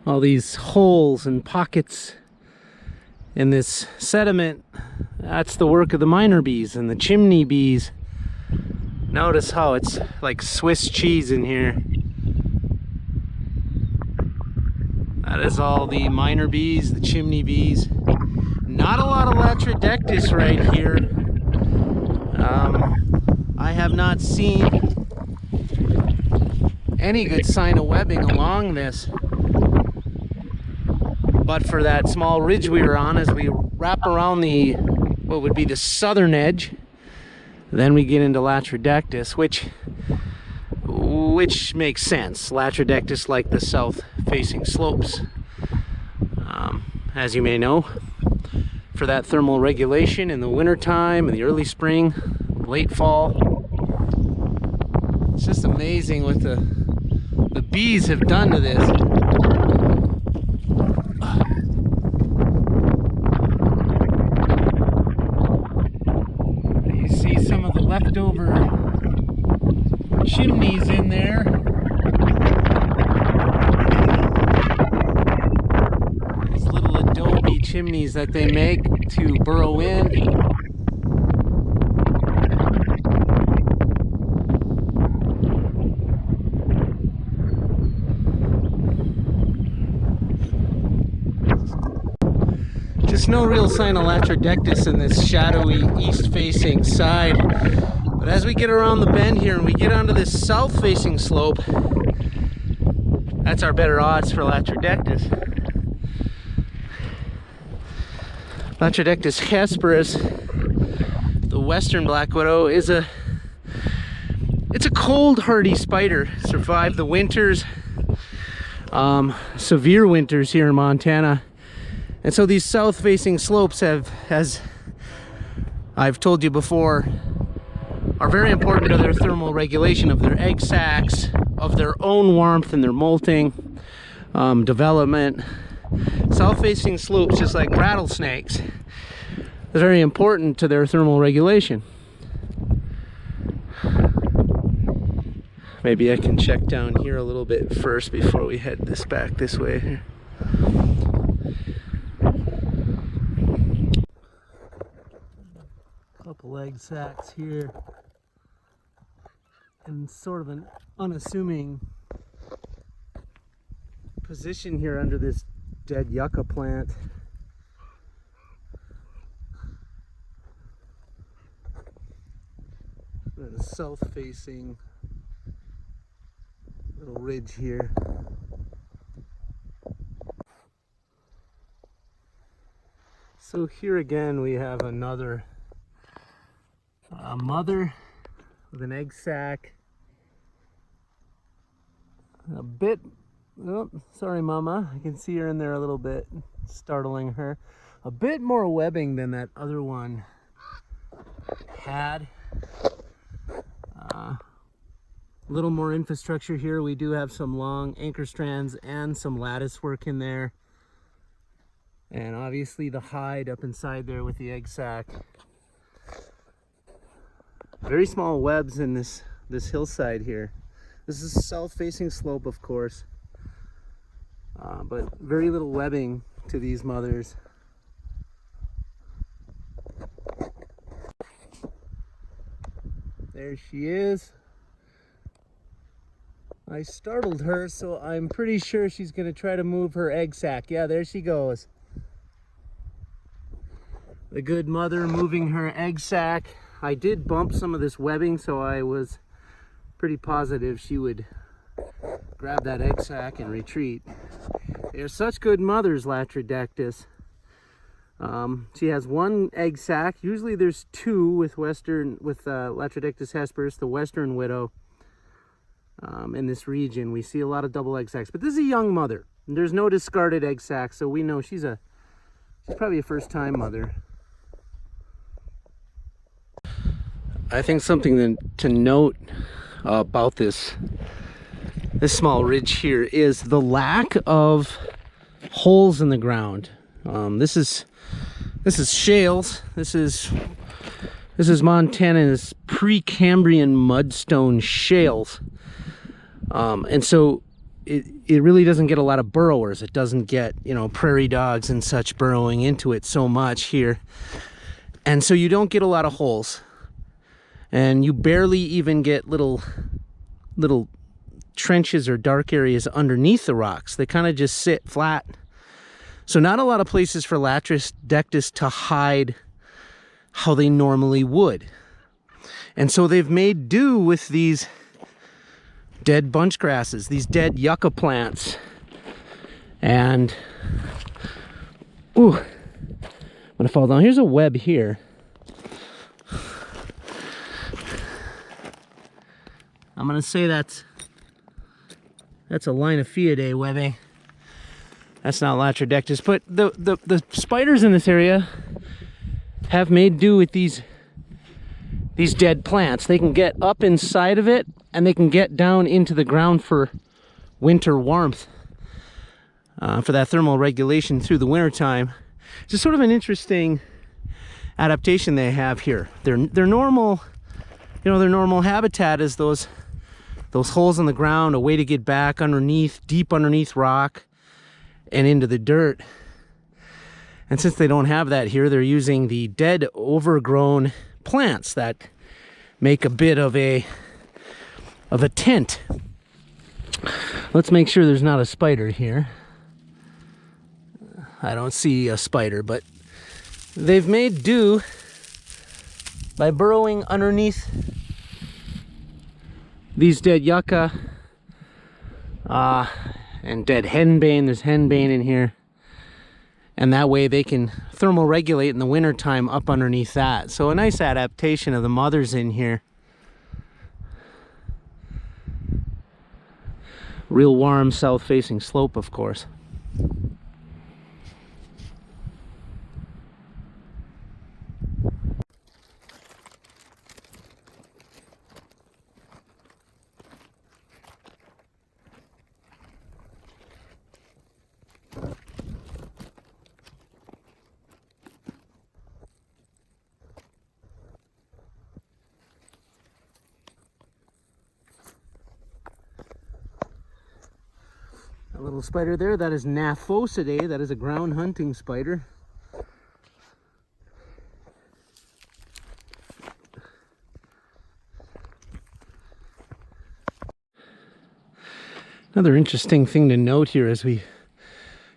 all these holes and pockets in this sediment. That's the work of the miner bees and the chimney bees. Notice how it's like Swiss cheese in here. That is all the miner bees, the chimney bees. Not a lot of Latrodectus right here. I have not seen any good sign of webbing along this. But for that small ridge we were on, as we wrap around the, what would be the southern edge, then we get into Latrodectus, which makes sense. Latrodectus like the south-facing slopes. As you may know, for that thermal regulation in the wintertime, in the early spring, late fall. It's just amazing what the bees have done to this. You see some of the leftover chimneys in there. These little adobe chimneys that they make to burrow in. Just no real sign of Latrodectus in this shadowy east-facing side. But as we get around the bend here and we get onto this south-facing slope, that's our better odds for Latrodectus. Latrodectus hesperus, the western black widow, it's a cold hardy spider. Survived the winters, severe winters here in Montana. And so these south-facing slopes have, as I've told you before, are very important to their thermal regulation of their egg sacs, of their own warmth and their molting, development. South-facing slopes, just like rattlesnakes, are very important to their thermal regulation. Maybe I can check down here a little bit first before we head back this way here. Couple egg sacs here, and sort of an unassuming position here under this dead yucca plant. The south-facing little ridge here. So here again we have another mother with an egg sac. A bit, oh, sorry mama, I can see her in there a little bit, startling her. A bit more webbing than that other one had. A little more infrastructure here. We do have some long anchor strands and some lattice work in there. And obviously the hide up inside there with the egg sac. Very small webs in this hillside here. This is a south-facing slope, of course, but very little webbing to these mothers. There she is. I startled her, so I'm pretty sure she's going to try to move her egg sac. Yeah, there she goes. The good mother moving her egg sac. I did bump some of this webbing, so I was pretty positive she would grab that egg sac and retreat. They're such good mothers, Latrodectus. She has one egg sac. Usually there's two with Latrodectus hesperus, the western widow. In this region, we see a lot of double egg sacs, but this is a young mother. There's no discarded egg sac, so we know she's probably a first-time mother. I think something to note about this small ridge here is the lack of holes in the ground. This is shales. This is Montana's Precambrian mudstone shales. And so it really doesn't get a lot of burrowers. It doesn't get, you know, prairie dogs and such burrowing into it so much here. And so you don't get a lot of holes. And you barely even get little trenches or dark areas underneath the rocks. They kind of just sit flat. So not a lot of places for Latrodectus to hide how they normally would. And so they've made do with these dead bunch grasses, these dead yucca plants. And, ooh, I'm gonna fall down. Here's a web here. I'm gonna say that's a Linophiidae webbing. That's not Latrodectus, but the spiders in this area have made do with these dead plants. They can get up inside of it, and they can get down into the ground for winter warmth, for that thermal regulation through the winter time. It's just sort of an interesting adaptation they have here. Their normal, you know, their normal habitat is those holes in the ground, a way to get back underneath, deep underneath rock and into the dirt. And since they don't have that here, they're using the dead, overgrown plants that make a bit of a tent. Let's make sure there's not a spider here. I don't see a spider, but they've made do by burrowing underneath these dead yucca and dead henbane. There's henbane in here. And that way they can thermal regulate in the wintertime up underneath that. So a nice adaptation of the mothers in here. Real warm south-facing slope, of course. A little spider there, that is Gnaphosidae, that is a ground hunting spider. Another interesting thing to note here as we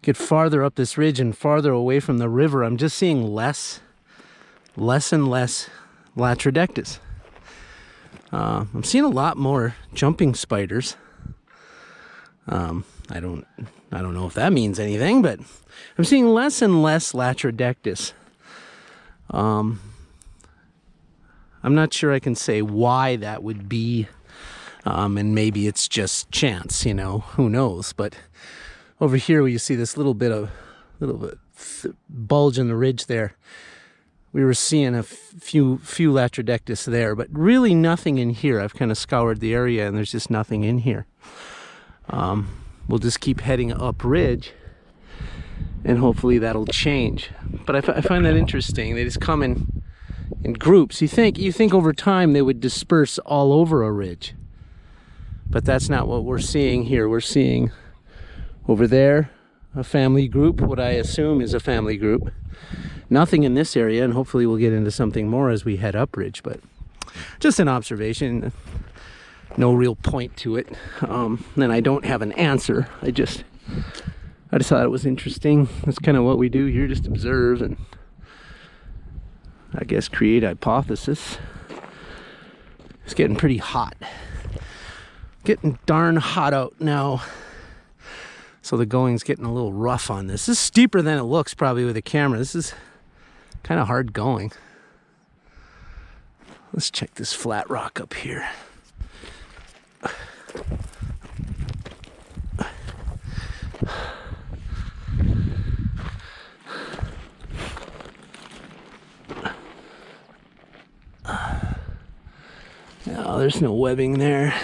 get farther up this ridge and farther away from the river, I'm just seeing less and less Latrodectus. I'm seeing a lot more jumping spiders. I don't know if that means anything, but I'm seeing less and less Latrodectus. I'm not sure I can say why that would be, and maybe it's just chance, you know, who knows. But over here where you see this little bit bulge in the ridge there, we were seeing a few Latrodectus there, but really nothing in here. I've kind of scoured the area and there's just nothing in here. We'll just keep heading up ridge and hopefully that'll change. But I find that interesting. They just come in groups. You think over time they would disperse all over a ridge, but that's not what we're seeing here. We're seeing over there a family group, what I assume is a family group. Nothing in this area, and hopefully we'll get into something more as we head up ridge, but just an observation. No real point to it, and I don't have an answer. I just thought it was interesting. That's kind of what we do here, just observe and I guess create hypothesis. It's getting pretty hot. Getting darn hot out now. So the going's getting a little rough on this. This is steeper than it looks probably with a camera. This is kind of hard going. Let's check this flat rock up here. No, there's no webbing there.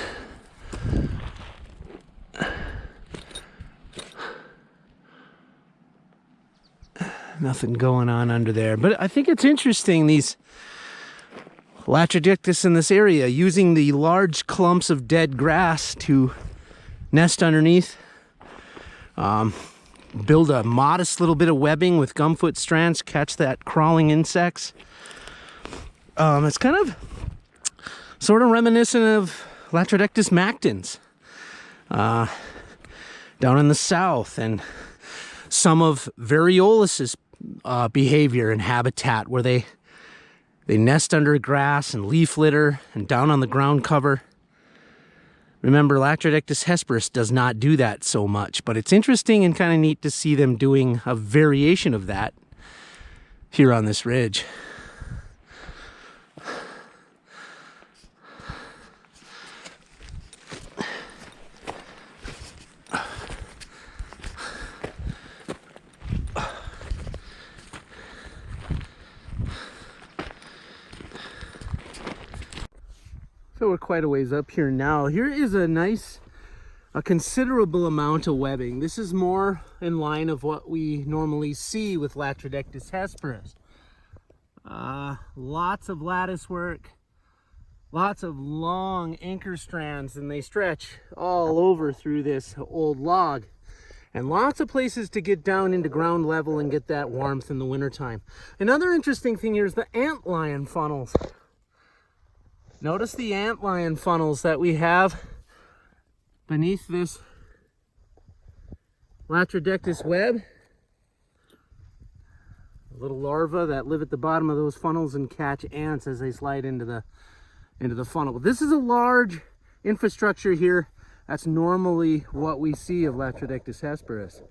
Nothing going on under there. But I think it's interesting, these Latrodectus in this area using the large clumps of dead grass to nest underneath. Build a modest little bit of webbing with gumfoot strands, catch that crawling insects. It's kind of sort of reminiscent of Latrodectus mactans down in the south, and some of Variolus's behavior and habitat, where they nest under grass and leaf litter and down on the ground cover. Remember, Latrodectus hesperus does not do that so much, but it's interesting and kind of neat to see them doing a variation of that here on this ridge. So we're quite a ways up here now. Here is a considerable amount of webbing. This is more in line of what we normally see with Latrodectus hesperus. Lots of lattice work, lots of long anchor strands, and they stretch all over through this old log. And lots of places to get down into ground level and get that warmth in the wintertime. Another interesting thing here is the antlion funnels. Notice the antlion funnels that we have beneath this Latrodectus web. Little larvae that live at the bottom of those funnels and catch ants as they slide into the funnel. But this is a large infrastructure here. That's normally what we see of Latrodectus hesperus.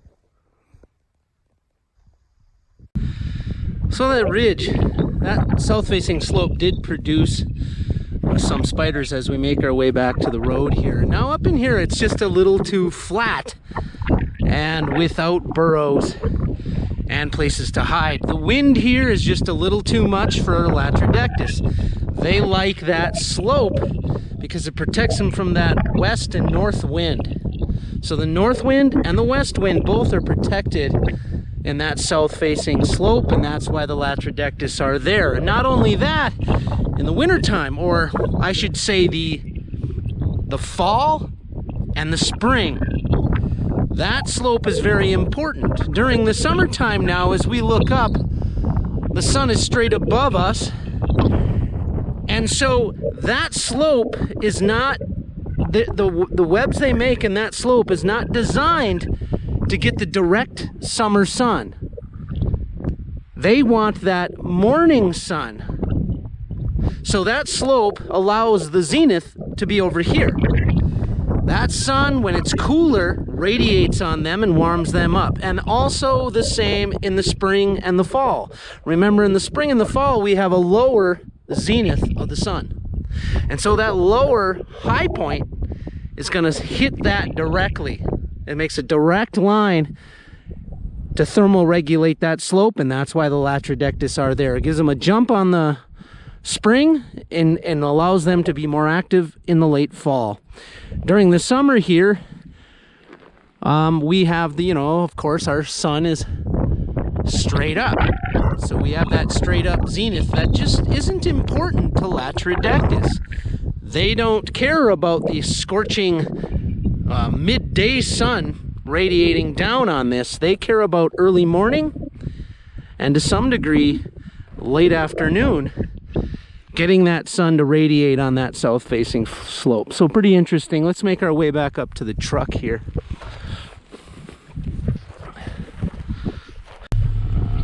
So that ridge, that south-facing slope did produce some spiders as we make our way back to the road here. Now up in here it's just a little too flat and without burrows and places to hide. The wind here is just a little too much for Latrodectus. They like that slope because it protects them from that west and north wind. So the north wind and the west wind both are protected in that south-facing slope, and that's why the Latrodectus are there. And not only that, in the wintertime, or I should say the fall and the spring, that slope is very important. During the summertime now, as we look up, the sun is straight above us, and so that slope is not, the webs they make in that slope is not designed to get the direct summer sun. They want that morning sun. So that slope allows the zenith to be over here. That sun, when it's cooler, radiates on them and warms them up. And also the same in the spring and the fall. Remember, in the spring and the fall, we have a lower zenith of the sun. And so that lower high point is going to hit that directly. It makes a direct line to thermoregulate that slope, and that's why the Latrodectus are there. It gives them a jump on the spring and allows them to be more active in the late fall. During the summer here, we have the, of course, our sun is straight up. So we have that straight up zenith that just isn't important to Latrodectus. They don't care about the scorching midday sun radiating down on this. They care about early morning and to some degree late afternoon, getting that sun to radiate on that south-facing slope. So pretty interesting. Let's make our way back up to the truck here.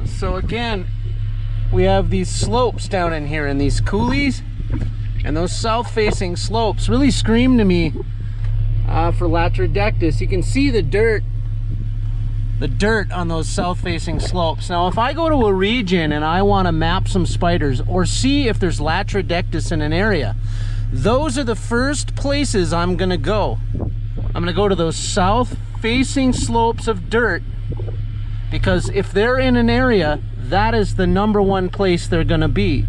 So again, we have these slopes down in here and these coulees, and those south-facing slopes really scream to me for Latrodectus. You can see the dirt on those south-facing slopes. Now, if I go to a region and I want to map some spiders or see if there's Latrodectus in an area, those are the first places I'm going to go. I'm going to go to those south-facing slopes of dirt, because if they're in an area, that is the #1 place they're going to be.